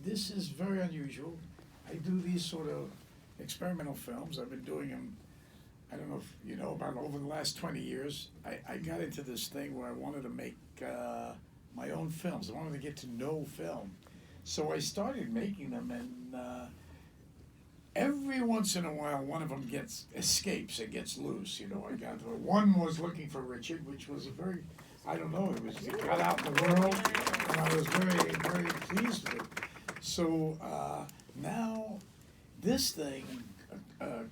this is very unusual. I do these sort of experimental films. I've been doing them, I don't know if you know, about over the last 20 years. I got into this thing where I wanted to make my own films. I wanted to get to know film. So I started making them, and every once in a while, one of them escapes and gets loose. You know, I got one was Looking for Richard, which was a very, I don't know, it got out in the world, and I was very, very pleased with it. So now this thing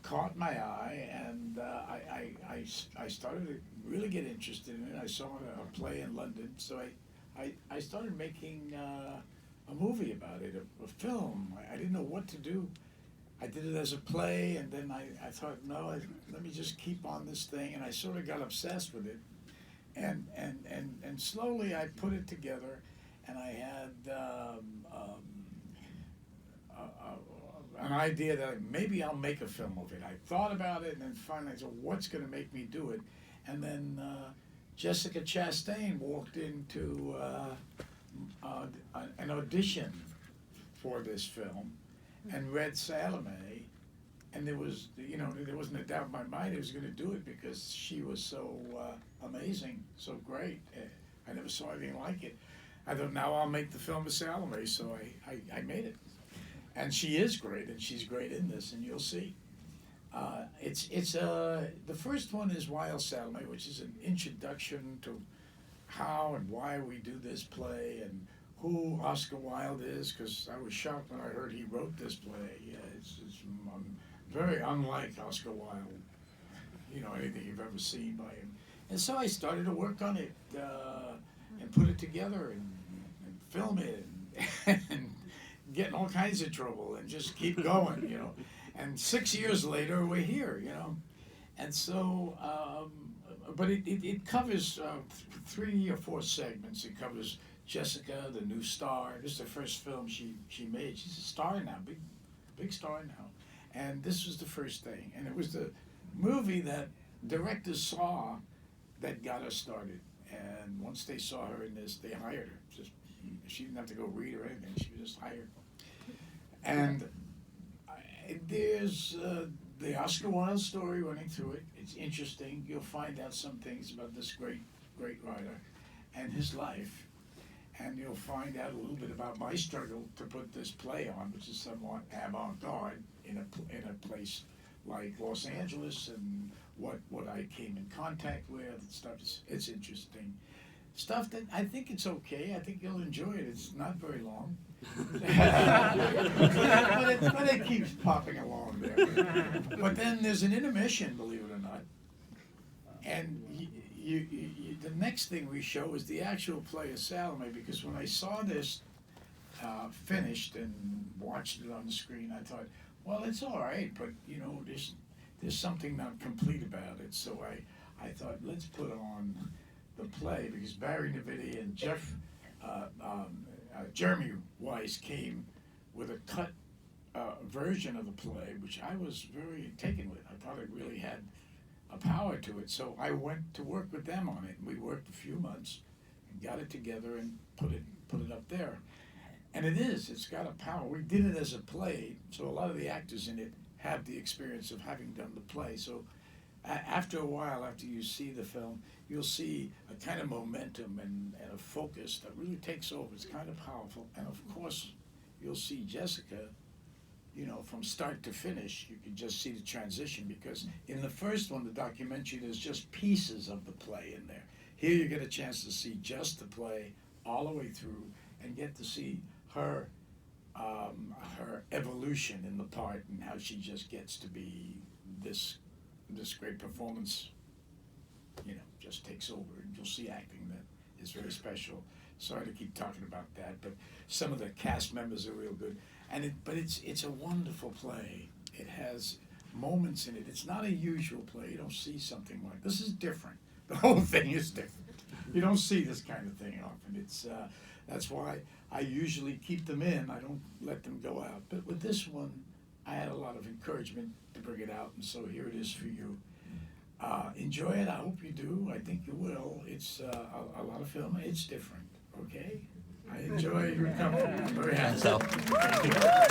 caught my eye, and I started to really get interested in it. I saw a play in London, so I started making a movie about it, a film. I didn't know what to do. I did it as a play, and then I thought, no, let me just keep on this thing, and I sort of got obsessed with it. And slowly I put it together, and I had an idea that maybe I'll make a film of it. I thought about it, and then finally I said, what's going to make me do it? And then Jessica Chastain walked into an audition for this film, and read Salomé, and there wasn't a doubt in my mind he was going to do it because she was so amazing, so great. I never saw anything like it. I thought, now I'll make the film of Salomé, so I made it. And she is great, and she's great in this, and you'll see. The first one is Wilde Salomé, which is an introduction to how and why we do this play, and who Oscar Wilde is, because I was shocked when I heard he wrote this play. Yeah, it's very unlike Oscar Wilde, anything you've ever seen by him. And so I started to work on it and put it together and film it and get in all kinds of trouble and just keep going, And 6 years later, we're here, And so, but it covers 3 or 4 segments. It covers Jessica, the new star. This is the first film she made. She's a star now, big star now. And this was the first thing. And it was the movie that directors saw that got us started. And once they saw her in this, they hired her. She didn't have to go read or anything. She was just hired. And there's the Oscar Wilde story running through it. It's interesting. You'll find out some things about this great writer and his life. And you'll find out a little bit about my struggle to put this play on, which is somewhat avant-garde in a place like Los Angeles, and what I came in contact with and stuff. It's interesting. Stuff that I think it's okay. I think you'll enjoy it. It's not very long. but it keeps popping along there. But then there's an intermission, believe it or not. And the next thing we show is the actual play of Salomé, because when I saw this finished and watched it on the screen, I thought, well, it's all right, but there's something not complete about it. So I thought, let's put on the play, because Barry Navidi and Jeremy Weiss came with a cut version of the play, which I was very taken with. I thought it really had a power to it. So I went to work with them on it. We worked a few months and got it together and put it up there. And it's got a power. We did it as a play, so a lot of the actors in it have the experience of having done the play. So after a while, after you see the film, you'll see a kind of momentum and a focus that really takes over. It's kind of powerful. And of course, you'll see Jessica, from start to finish. You can just see the transition, because in the first one, the documentary, there's just pieces of the play in there. Here you get a chance to see just the play all the way through and get to see her evolution in the part, and how she just gets to be this great performance, just takes over, and you'll see acting that is very special. Sorry to keep talking about that, but some of the cast members are real good, but it's a wonderful play. It has moments in it. It's not a usual play. You don't see something like this. Is different. The whole thing is different. You don't see this kind of thing often. That's why I usually keep them in. I don't let them go out. But with this one, I had a lot of encouragement to bring it out, and so here it is for you. Enjoy it. I hope you do. I think you will. It's a lot of film. It's different. Okay? I enjoy your company. I'm very happy. So. Thank you.